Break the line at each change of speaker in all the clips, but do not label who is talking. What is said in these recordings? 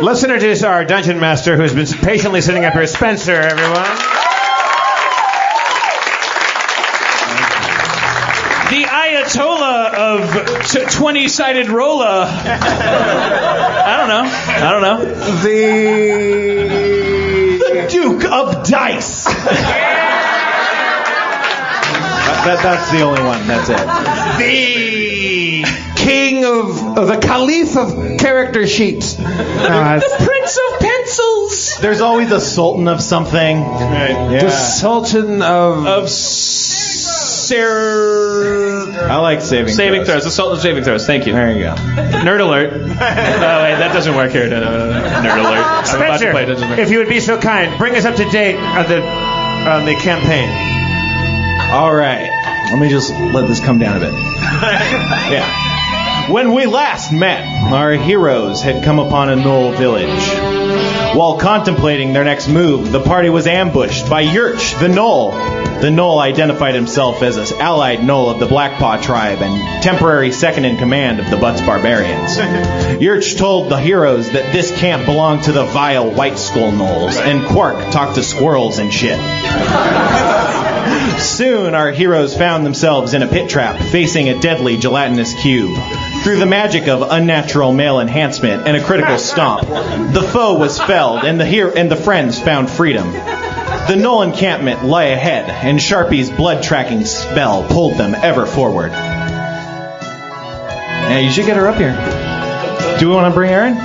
Let's introduce our dungeon master, who's been patiently sitting up here, Spencer, everyone.
The Ayatollah of 20-sided rolla. I don't know.
The Duke of Dice. That's the only one. That's it.
The king of the caliph of character sheets.
The prince of pencils.
There's always a sultan of something.
Right.
Yeah.
The sultan of
I like saving
throws. The sultan of saving throws. Thank you.
There you go.
Nerd alert. Oh, wait, that doesn't work here. No. Nerd alert.
Spencer, if you would be so kind, bring us up to date on the campaign.
All right. Let me just let this come down a bit. Yeah. When we last met, our heroes had come upon a gnoll village. While contemplating their next move, the party was ambushed by Yurch, the gnoll. The gnoll identified himself as an allied gnoll of the Blackpaw tribe and temporary second-in-command of the Butts barbarians. Yurch told the heroes that this camp belonged to the vile White Skull gnolls, and Quark talked to squirrels and shit. Soon, our heroes found themselves in a pit trap, facing a deadly gelatinous cube. Through the magic of unnatural male enhancement and a critical stomp, the foe was felled, and the friends found freedom. The gnoll encampment lay ahead, and Sharpie's blood-tracking spell pulled them ever forward. Yeah, you should get her up here. Do we want to bring Aaron?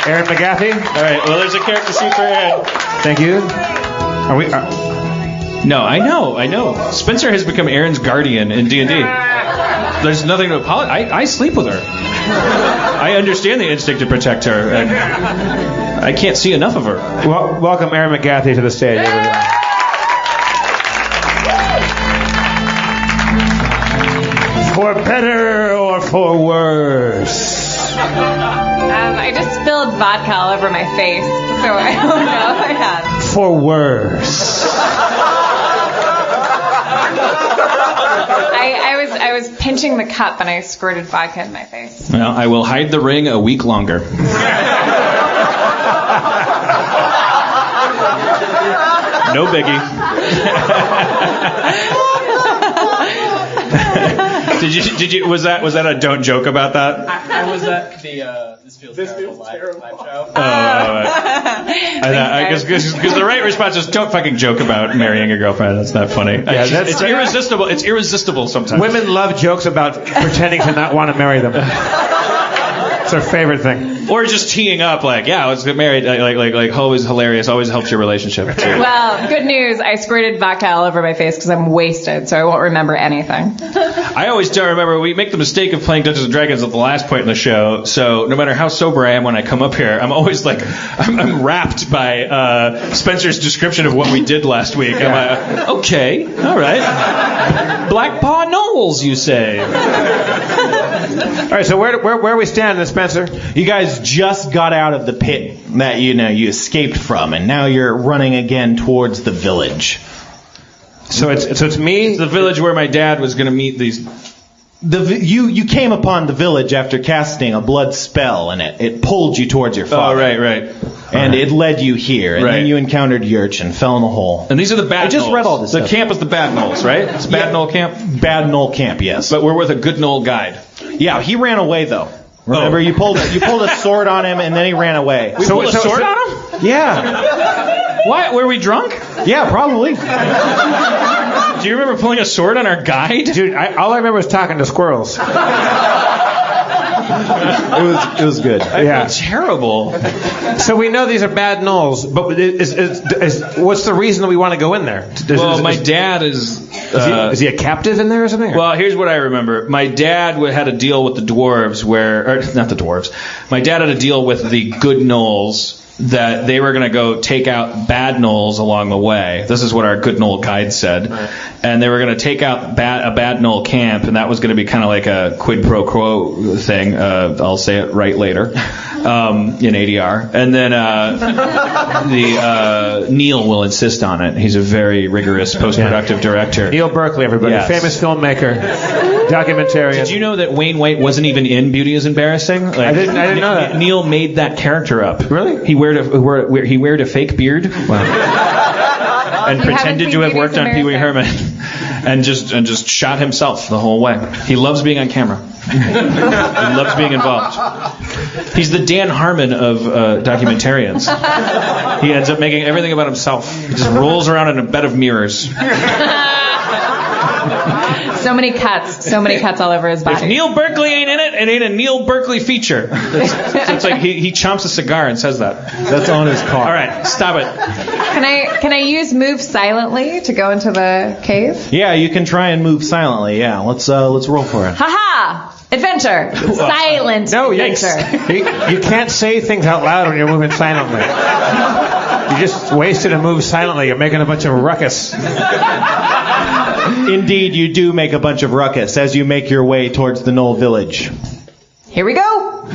Aaron McGaffey.
All right. Well, there's a character sheet for Aaron.
Thank you.
No, I know. Spencer has become Aaron's guardian in D&D. There's nothing to apologize. I sleep with her. I understand the instinct to protect her, and I can't see enough of her.
Well, welcome Aaron McGaffey to the stage. For better or for worse?
I just spilled vodka all over my face, so I don't know if I have.
For worse.
I was pinching the cup and I squirted vodka in my face.
Well, I will hide the ring a week longer. No biggie. Did you? Was that a don't joke about that?
I was at the This Feels Terrible live show.
I guess because the right response is don't fucking joke about marrying your girlfriend. That's not funny.
Yeah,
it's irresistible. It's irresistible sometimes.
Women love jokes about pretending to not want to marry them. It's their favorite thing.
Or just teeing up like, yeah, let's get married. Like always hilarious. Always helps your relationship.
Well, good news. I squirted vodka all over my face because I'm wasted, so I won't remember anything.
I always don't remember. We make the mistake of playing Dungeons & Dragons at the last point in the show, so no matter how sober I am when I come up here, I'm always like, I'm wrapped by Spencer's description of what we did last week. I'm like, okay, all right. Blackpaw Knolls, you say.
All right, so where we stand, Spencer?
You guys just got out of the pit that you escaped from, and now you're running again towards the village.
So it's me.
It's the village where my dad was going to meet these.
You came upon the village after casting a blood spell, and it pulled you towards your father.
Oh, right.
And it led you here, and then you encountered Yurch and fell in the hole.
And these are the Bad
I just
Knolls.
read all this
The
stuff.
camp is the Bad Knolls, right? It's Bad Knoll Camp?
Bad Gnoll Camp, yes.
But we're with a good Gnoll guide.
Yeah, he ran away, though. Remember, you pulled a sword on him, and then he ran away.
We pulled a sword on him?
Yeah.
Why? Were we drunk?
Yeah, probably.
Do you remember pulling a sword on our guide?
Dude, all I remember was talking to squirrels.
It was good.
Yeah.
It's terrible.
So we know these are bad gnolls, but what's the reason that we want to go in there?
My dad is...
Is he a captive in there or something?
Well, here's what I remember. My dad had a deal with the dwarves not the dwarves. My dad had a deal with the good gnolls that they were going to go take out bad gnolls along the way. This is what our good gnoll guide said. Right. And they were going to take out a bad gnoll camp, and that was going to be kind of like a quid pro quo thing. I'll say it right later. in ADR, and then Neil will insist on it. He's a very rigorous post-productive director.
Neil Berkeley, everybody,
Yes.
famous filmmaker, documentarian.
Did you know that Wayne White wasn't even in Beauty is Embarrassing? Like,
I didn't know that.
Neil made that character up.
Really?
He weared a fake beard. And pretended to have
seen
worked on Pee Wee
Beauty is
Herman, and just shot himself the whole way. He loves being on camera. He loves being involved. He's the Dan Harmon of documentarians. He ends up making everything about himself. He just rolls around in a bed of mirrors.
So many cuts all over his body.
If Neil Berkeley ain't in it, it ain't a Neil Berkeley feature. It's like he chomps a cigar and says that.
That's on his car.
All right, stop it.
Can I use move silently to go into the cave?
Yeah, you can try and move silently. Yeah, let's roll for it.
Haha! Adventure. Silent
No,
adventure.
you can't say things out loud when you're moving silently. You just wasted a move silently. You're making a bunch of ruckus.
Indeed, you do make a bunch of ruckus as you make your way towards the Knoll village.
Here we go.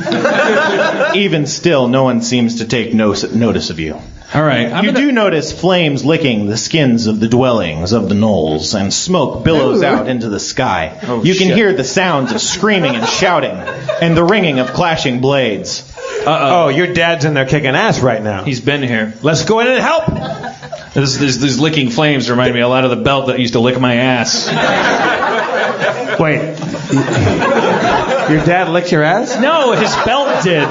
Even still, no one seems to take notice of you.
All right.
You do notice flames licking the skins of the dwellings of the Knolls, and smoke billows out into the sky. You can hear the sounds of screaming and shouting, and the ringing of clashing blades.
Oh, your dad's in there kicking ass right now.
He's been here.
Let's go in and help.
These licking flames remind me a lot of the belt that used to lick my ass.
Wait. Your dad licked your ass?
No, his belt did.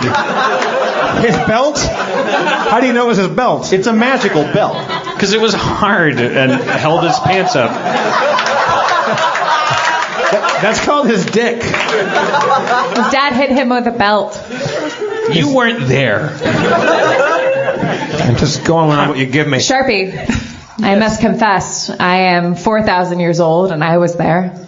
His belt? How do you know it was his belt?
It's a magical belt.
Because it was hard and held his pants up.
That's called his dick.
His dad hit him with a belt.
You weren't there.
I'm just going on what you give me.
Sharpie, I must confess, I am 4,000 years old and I was there.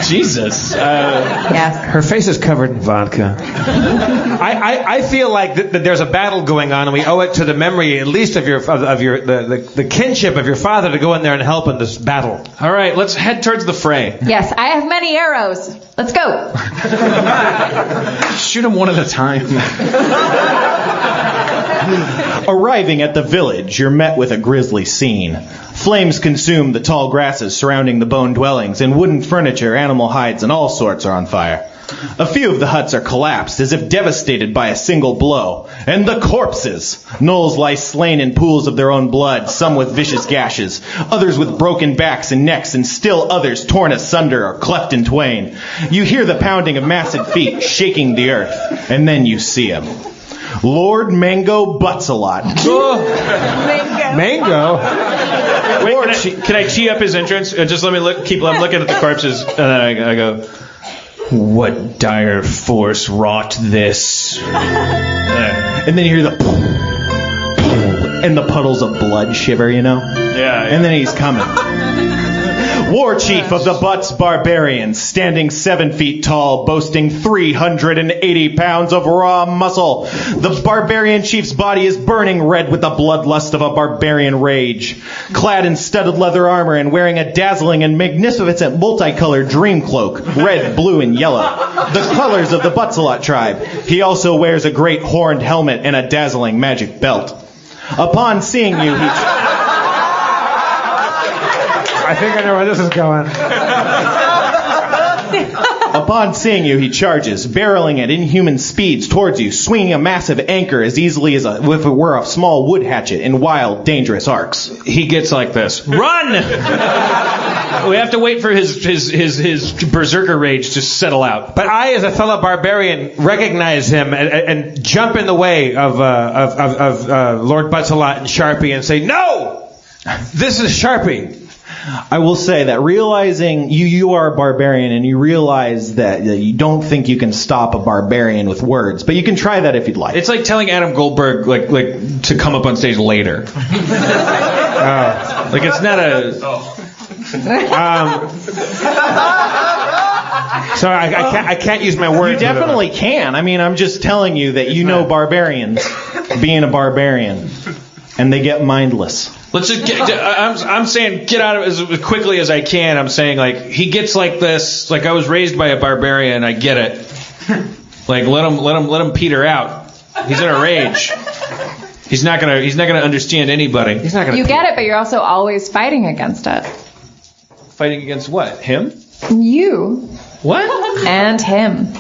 Jesus.
Yes.
Her face is covered in vodka. I feel like that there's a battle going on, and we owe it to the memory, at least of the kinship of your father, to go in there and help in this battle.
All right, let's head towards the fray.
Yes, I have many arrows. Let's go.
Shoot them one at a time.
Arriving at the village, you're met with a grisly scene. Flames consume the tall grasses surrounding the bone dwellings, and wooden furniture, animal hides, and all sorts are on fire. A few of the huts are collapsed, as if devastated by a single blow. And the corpses! Knolls lie slain in pools of their own blood, some with vicious gashes, others with broken backs and necks, and still others torn asunder or cleft in twain. You hear the pounding of massive feet shaking the earth, and then you see him. Lord Mango Buttsalot.
Mango?
Wait, can I tee up his entrance? Just let me keep looking at the corpses, and then I go, what dire force wrought this?
And then you hear the and the puddles of blood shiver, you know?
Yeah.
And then he's coming. War Chief of the Butts Barbarians, standing 7 feet tall, boasting 380 pounds of raw muscle. The Barbarian Chief's body is burning red with the bloodlust of a barbarian rage. Clad in studded leather armor and wearing a dazzling and magnificent multicolored dream cloak, red, blue, and yellow, the colors of the Buttsalot tribe. He also wears a great horned helmet and a dazzling magic belt. Upon seeing you,
I think I know where this is going.
Upon seeing you, he charges, barreling at inhuman speeds towards you, swinging a massive anchor as easily as if it were a small wood hatchet in wild, dangerous arcs.
He gets like this. Run! We have to wait for his berserker rage to settle out.
But I, as a fellow barbarian, recognize him and jump in the way of Lord Buttsalot and Sharpie and say, "No! This is Sharpie."
I will say that realizing you are a barbarian and you realize that you don't think you can stop a barbarian with words, but you can try that if you'd like.
It's like telling Adam Goldberg like to come up on stage later. Like it's not a.
So I can't use my words.
You definitely can. I mean, I'm just telling you that you know barbarians, being a barbarian, and they get mindless.
Let's just get. I'm saying get out of it as quickly as I can. I'm saying like he gets like this. Like I was raised by a barbarian. I get it. Like let him peter out. He's in a rage. He's not gonna understand anybody. He's not gonna.
You get it, but you're also always fighting against it.
Fighting against what? Him?
You.
What?
And him.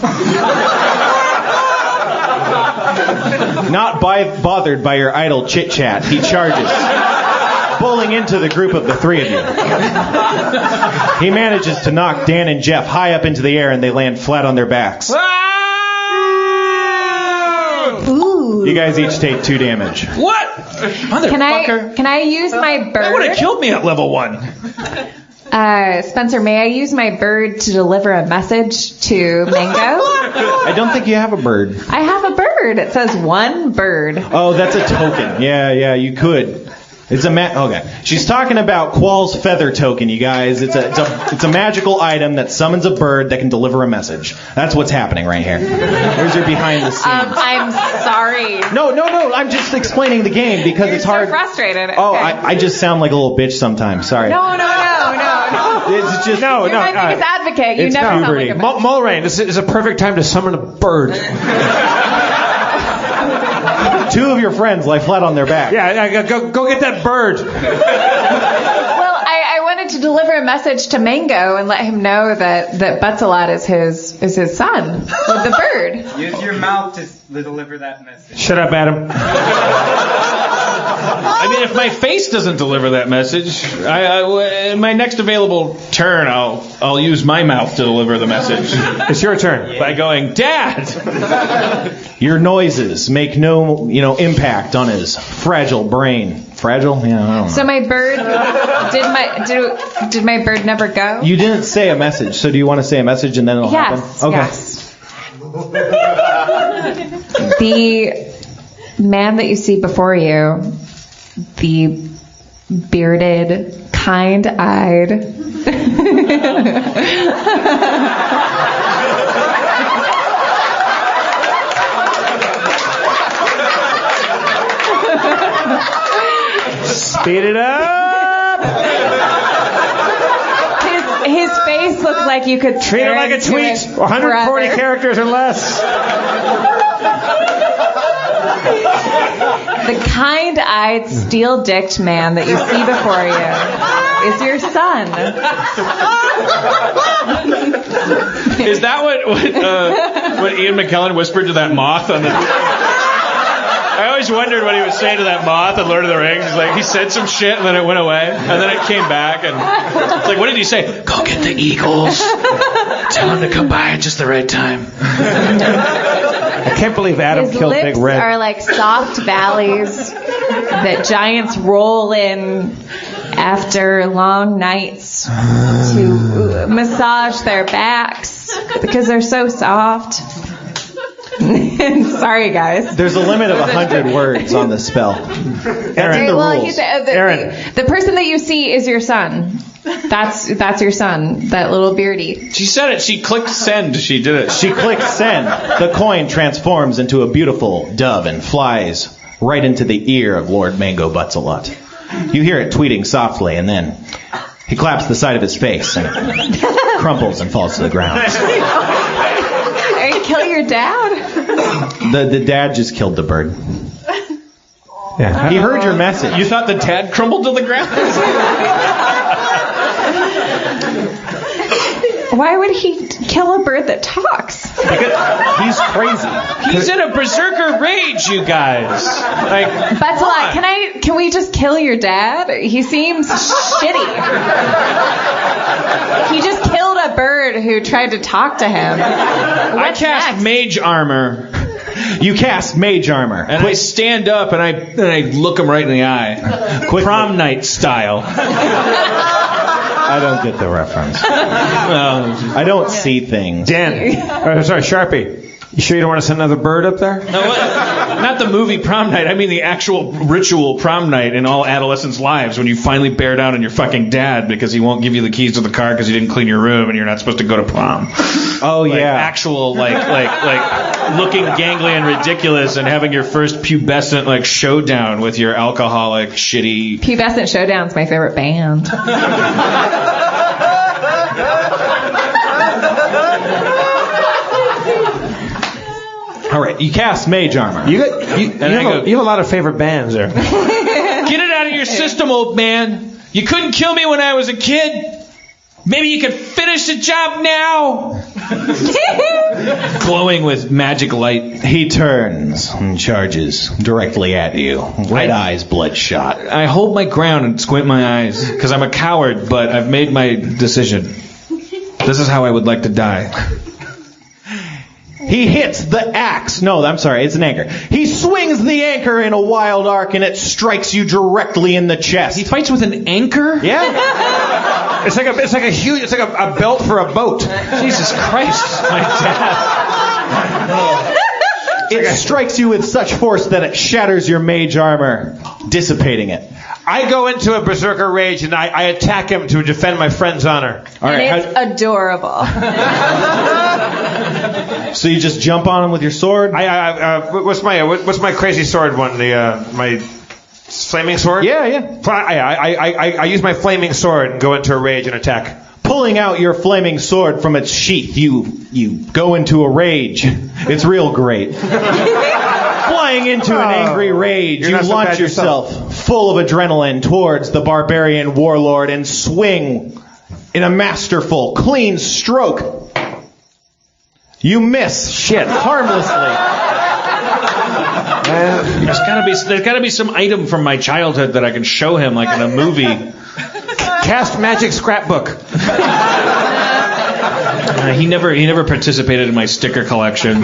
Not bothered by your idle chit-chat, he charges, bowling into the group of the three of you. He manages to knock Dan and Jeff high up into the air, and they land flat on their backs.
Ooh.
You guys each take 2 damage.
What? Motherfucker.
Can I use my bird?
That would have killed me at level 1.
Spencer, may I use my bird to deliver a message to Mango?
I don't think you have a bird.
I have a bird. It says one bird.
Oh, that's a token. Yeah, you could. It's a okay. She's talking about Qual's feather token, you guys. It's a magical item that summons a bird that can deliver a message. That's what's happening right here. Here's your behind the scenes.
I'm sorry.
No. I'm just explaining the game because it's hard.
You're so frustrated.
Oh,
Okay.
I just sound like a little bitch sometimes. Sorry.
No.
It's just
You're my biggest advocate. You
it's
never sound
puberty.
like a bitch.
Mulrain, this is a perfect time to summon a bird.
2 of your friends lie flat on their back.
Yeah, go get that bird.
Well, I wanted to deliver a message to Mango and let him know that Buttsalot is his son with the bird.
Use your mouth to deliver that message.
Shut up, Adam.
I mean, if my face doesn't deliver that message, in my next available turn, I'll use my mouth to deliver the message.
It's your turn.
By going, Dad!
Your noises make no, impact on his fragile brain. Fragile? Yeah, I don't know.
So my bird did my bird never go?
You didn't say a message, so do you want to say a message and then it'll happen? Okay.
Yes. The man that you see before you, the bearded, kind-eyed,
Speed it up.
His face looks like you could
Treat it like a tweet. 140 characters or less.
The kind-eyed, steel-dicked man that you see before you is your son.
Is that what Ian McKellen whispered to that moth on the... I always wondered what he was saying to that moth in Lord of the Rings. It's like he said some shit and then it went away, and then it came back, and it's like, what did he say? Go get the eagles. Tell him to come by at just the right time.
I can't believe Adam
His
killed
lips
Big Red.
are like soft valleys that giants roll in after long nights to massage their backs because they're so soft. Sorry, guys.
There's a limit of 100 words on the spell. That's in the rules.
The person that you see is your son. That's your son, that little beardy.
She said it. She clicked send. She did it.
She clicks send. The coin transforms into a beautiful dove and flies right into the ear of Lord Mango Buttsalot. You hear it tweeting softly, and then he claps the side of his face and it crumples and falls to the ground.
Are you kill your dad?
The dad just killed the bird.
Yeah.
He heard your message.
You thought the dad crumbled to the ground?
Why would he kill a bird that talks?
Because he's crazy.
He's in a berserker rage, you guys. Like,
Buttsalot, can we just kill your dad? He seems shitty. He just killed a bird who tried to talk to him.
I cast mage armor.
You cast mage armor.
And I stand up and I look him right in the eye. Prom night style.
I don't get the reference. I don't see things.
Dan. Sorry, Sharpie. You sure you don't want to send another bird up there?
No, Not the movie prom night. I mean the actual ritual prom night in all adolescents' lives when you finally bear down on your fucking dad because he won't give you the keys to the car because he didn't clean your room and you're not supposed to go to prom.
Oh,
Like,
yeah.
actual, like looking gangly and ridiculous and having your first pubescent, like, showdown with your alcoholic, shitty...
Pubescent Showdown's my favorite band.
All right, you cast mage armor.
You have a lot of favorite bands there.
Get it out of your system, old man. You couldn't kill me when I was a kid. Maybe you could finish the job now. Glowing with magic light.
He turns and charges directly at you. Red eyes bloodshot.
I hold my ground and squint my eyes because I'm a coward, but I've made my decision. This is how I would like to die.
He hits the axe. No, I'm sorry, it's an anchor. He swings the anchor in a wild arc and it strikes you directly in the chest.
He fights with an anchor?
Yeah.
It's like a belt for a boat.
Jesus Christ, my dad.
It strikes you with such force that it shatters your mage armor, dissipating it.
I go into a berserker rage and I attack him to defend my friend's honor.
All right.
And it's adorable.
So you just jump on him with your sword?
What's my crazy sword one? My flaming sword?
Yeah.
I use my flaming sword and go into a rage and attack.
Pulling out your flaming sword from its sheath, you go into a rage. It's real great. Flying into an angry rage,
You're
you
not so
launch
bad
yourself full of adrenaline towards the barbarian warlord and swing in a masterful, clean stroke. You miss harmlessly.
There's gotta be some item from my childhood that I can show him, like in a movie.
Cast magic scrapbook.
He never participated in my sticker collection.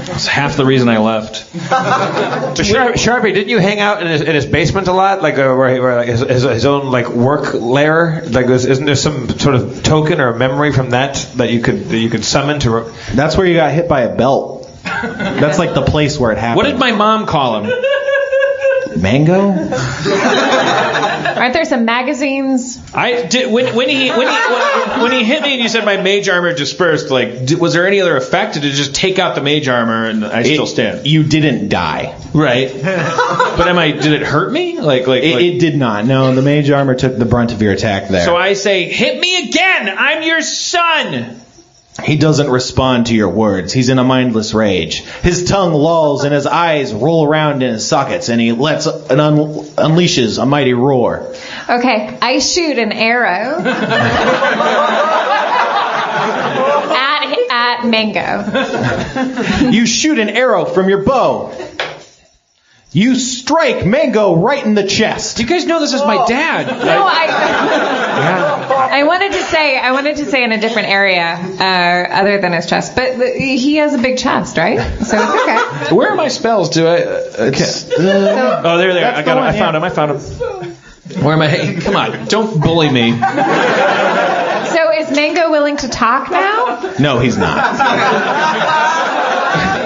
That's half the reason I left.
Sharpie, didn't you hang out in his basement a lot, like where his own like work lair? Like, isn't there some sort of token or memory from that you could summon to?
That's where you got hit by a belt. That's like the place where it happened.
What did my mom call him?
Mango?
Aren't there some magazines?
I did when he hit me and you said my mage armor dispersed. Like, was there any other effect? Did it just take out the mage armor and I still stand?
You didn't die.
Right. But did it hurt me?
It did not. No, the mage armor took the brunt of your attack there.
So I say, hit me again. I'm your son.
He doesn't respond to your words. He's in a mindless rage. His tongue lolls and his eyes roll around in his sockets, and he unleashes a mighty roar.
Okay, I shoot an arrow at Mango.
You shoot an arrow from your bow. You strike Mango right in the chest.
Do you guys know this is my dad?
No, I wanted to say in a different area other than his chest, but he has a big chest, right? So it's okay.
Where are my spells? Do I? Oh, there they are. I found him. Where am I? Come on, don't bully me.
So is Mango willing to talk now?
No, he's not.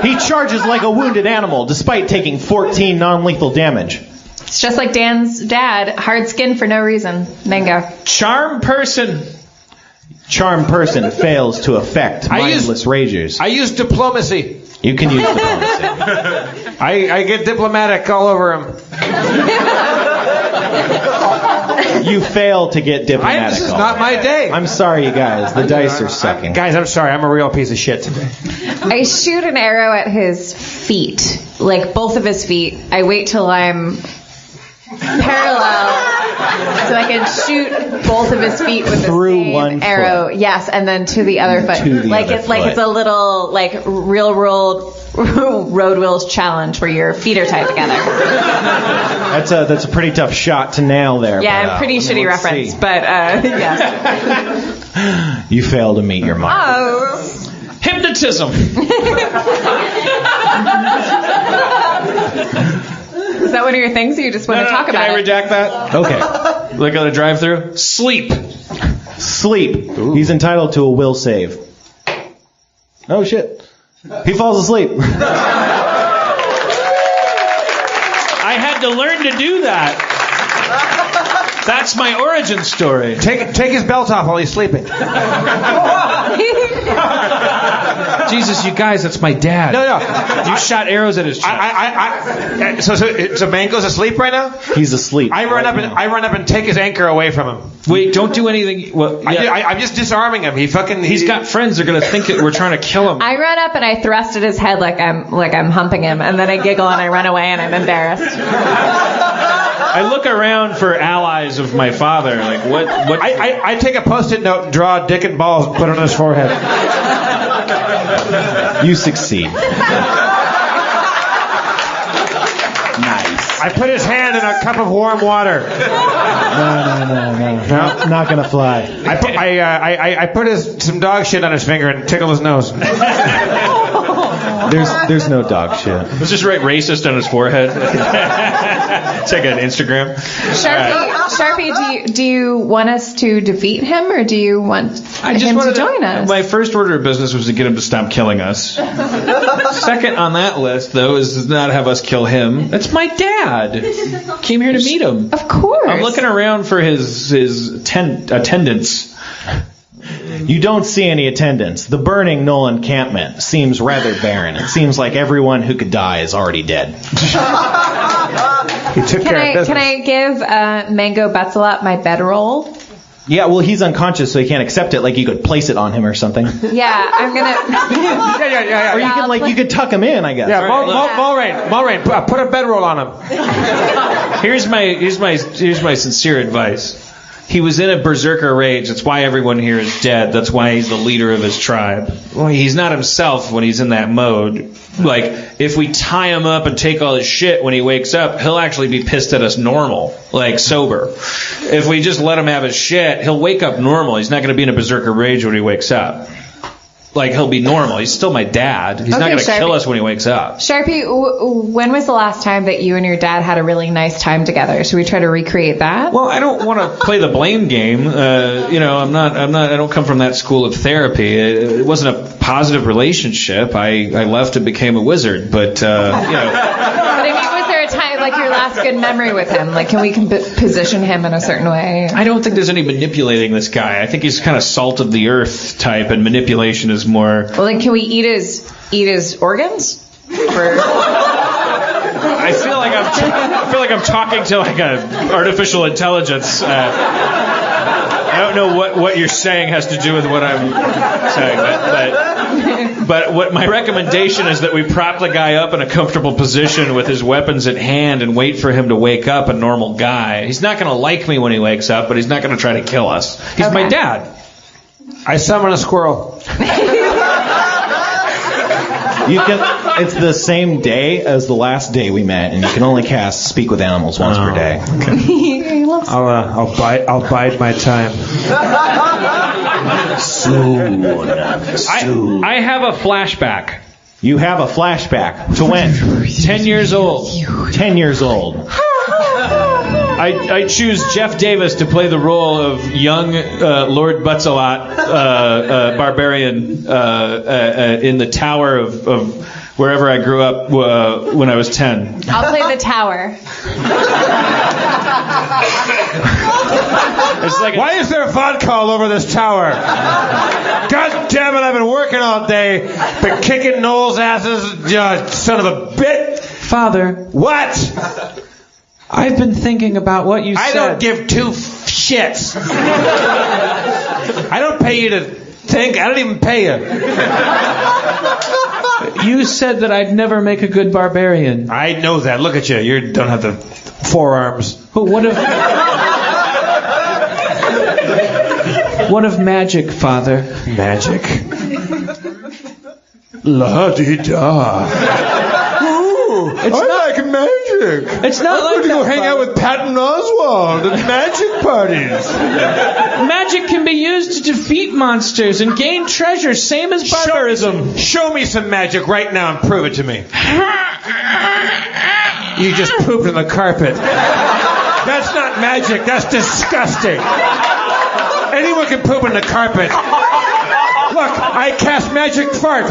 He charges like a wounded animal, despite taking 14 non-lethal damage.
It's just like Dan's dad, hard skin for no reason. Mango.
Charm person.
Charm person fails to affect mindless ragers.
I use diplomacy.
You can use diplomacy.
I get diplomatic all over him.
You fail to get diplomatic.
This is not my day.
I'm sorry, you guys. The dice are sucking.
Guys, I'm sorry. I'm a real piece of shit today.
I shoot an arrow at his feet, like both of his feet. I wait till I'm parallel so I can shoot both of his feet with the same arrow. Yes, and then to the other foot. It's a little like real world Road Wheels challenge where your feet are tied together.
That's a pretty tough shot to nail there.
Yeah, but, pretty shitty reference, but yes.
You fail to meet your mark.
Oh.
Hypnotism.
Is that one of your things, or you just want to talk about it?
Can I redact that?
Okay.
Like on a drive-through? Sleep.
Ooh. He's entitled to a will save. Oh, shit. He falls asleep.
had to learn to do that. That's my origin story.
Take his belt off while he's sleeping.
Jesus, you guys, that's my dad.
No.
You shot arrows at his chest.
So Mango's asleep right now?
He's asleep.
I run up and take his anchor away from him.
Wait, don't do anything. Well, yeah.
I'm just disarming him.
He's got friends. They're gonna think that we're trying to kill him.
I run up and I thrust at his head like I'm humping him, and then I giggle and I run away and I'm embarrassed.
I look around for allies of my father. Like what?
I take a Post-it note and draw dick and balls and put it on his forehead.
You succeed. Nice.
I put his hand in a cup of warm water.
No. Not gonna fly.
I put some dog shit on his finger and tickle his nose.
There's no dog shit.
Let's just write racist on his forehead. Check out Instagram.
Sharpie, do you want us to defeat him, or do you want him to join us?
My first order of business was to get him to stop killing us. Second on that list, though, is to not have us kill him. That's my dad. Came here to meet him.
Of course.
I'm looking around for his attendants.
You don't see any attendants. The burning Knoll encampment seems rather barren. It seems like everyone who could die is already dead.
He took care of business.
Can I give Mango Buttsalot my bedroll?
Yeah, well, he's unconscious, so he can't accept it. Like, you could place it on him or something.
Yeah, I'm gonna.
Yeah.
Or you could tuck him in, I guess.
Yeah, Mulrain, put a bedroll on him.
Here's my sincere advice. He was in a berserker rage. That's why everyone here is dead. That's why he's the leader of his tribe. Well, he's not himself when he's in that mode. Like, if we tie him up and take all his shit when he wakes up, he'll actually be pissed at us normal, like sober. If we just let him have his shit, he'll wake up normal. He's not going to be in a berserker rage when he wakes up. Like, he'll be normal. He's still my dad. He's not going to kill us when he wakes up.
Sharpie, when was the last time that you and your dad had a really nice time together? Should we try to recreate that?
Well, I don't want to play the blame game. I don't come from that school of therapy. It wasn't a positive relationship. I left and became a wizard, but
But I mean, was there a time, like your last good memory with him? Like, can we position him in a certain way?
I don't think there's any manipulating this guy. I think he's kind of salt of the earth type, and manipulation is more.
Well, then can we eat his organs?
I feel like I'm talking to like a artificial intelligence. I don't know what you're saying has to do with what I'm saying, but what my recommendation is that we prop the guy up in a comfortable position with his weapons at hand and wait for him to wake up a normal guy. He's not going to like me when he wakes up, but he's not going to try to kill us. He's my dad.
I summon a squirrel.
It's the same day as the last day we met, and you can only cast Speak with Animals once per day.
Okay.
I'll bide my time.
Soon.
I have a flashback.
You have a flashback. To when?
10 years old.
10 years old.
I choose Jeff Davis to play the role of young Lord Buttsalot, barbarian, in the tower of wherever I grew up when I was 10.
I'll play the tower.
It's like
Why is there vodka all over this tower? God damn it, I've been working all day. Been kicking Noel's asses, son of a bit.
Father,
What?
I've been thinking about what you said.
I don't give two shits. I don't pay you to think. I don't even pay you.
You said that I'd never make a good barbarian.
I know that. Look at you. You don't have the forearms.
But what of magic, Father?
Magic. La-di-da. I like magic.
It's not
I'm
like
going to go
that,
hang out with Patton Oswalt at magic parties.
Magic can be used to defeat monsters and gain treasure, same as barbarism.
Show me some magic right now and prove it to me. You just pooped on the carpet. That's not magic. That's disgusting. Anyone can poop on the carpet. Look, I cast magic fart.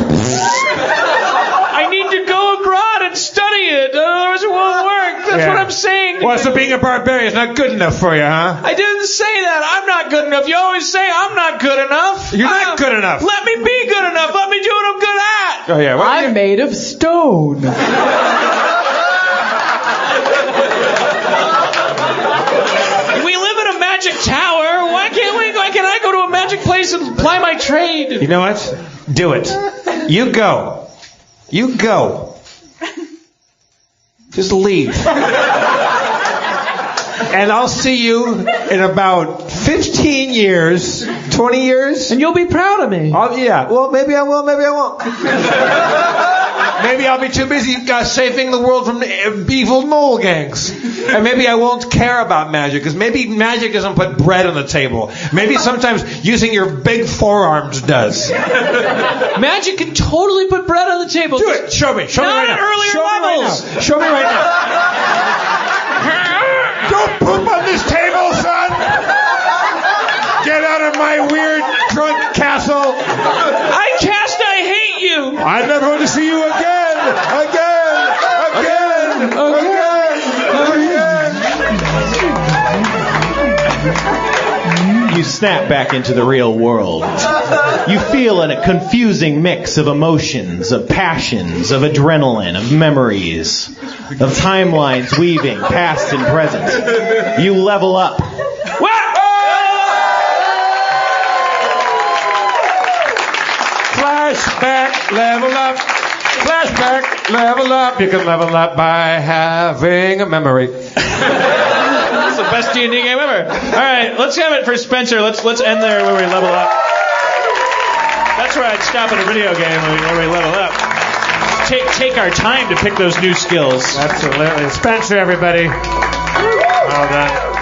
I need to go abroad and study it. Otherwise it won't work. That's what I'm saying.
Well, so being a barbarian is not good enough for you, huh?
I didn't say that. I'm not good enough. You always say I'm not good enough.
You're not good enough.
Let me be good enough. Let me do what I'm good at.
Oh, yeah.
I'm made of stone.
We live in a magic tower. Why can't we? Why can't I go to a magic place and ply my trade?
You know what? Do it. You go. You go. Just leave. And I'll see you in about 15 years, 20 years.
And you'll be proud of me.
Yeah. Well, maybe I will, maybe I won't. Maybe I'll be too busy saving the world from evil mole gangs. And maybe I won't care about magic, because maybe magic doesn't put bread on the table. Maybe sometimes using your big forearms does.
Magic can totally put bread on the table.
Do it. Show me. Show me right
Not
now.
at earlier
Show
levels.
Me right now. Show me right now. Don't poop on this table, son. Get out of my weird drunk castle.
I hate you.
I'm never going to see you again.
You snap back into the real world. You feel a confusing mix of emotions, of passions, of adrenaline, of memories, of timelines weaving past and present. You level up.
Flashback, level up. Flashback, level up. You can level up by having a memory.
That's the best D&D game ever. All right, let's have it for Spencer. Let's end there where we level up. That's where I'd stop at a video game where we level up. Take our time to pick those new skills.
Absolutely. Spencer, everybody. Well done.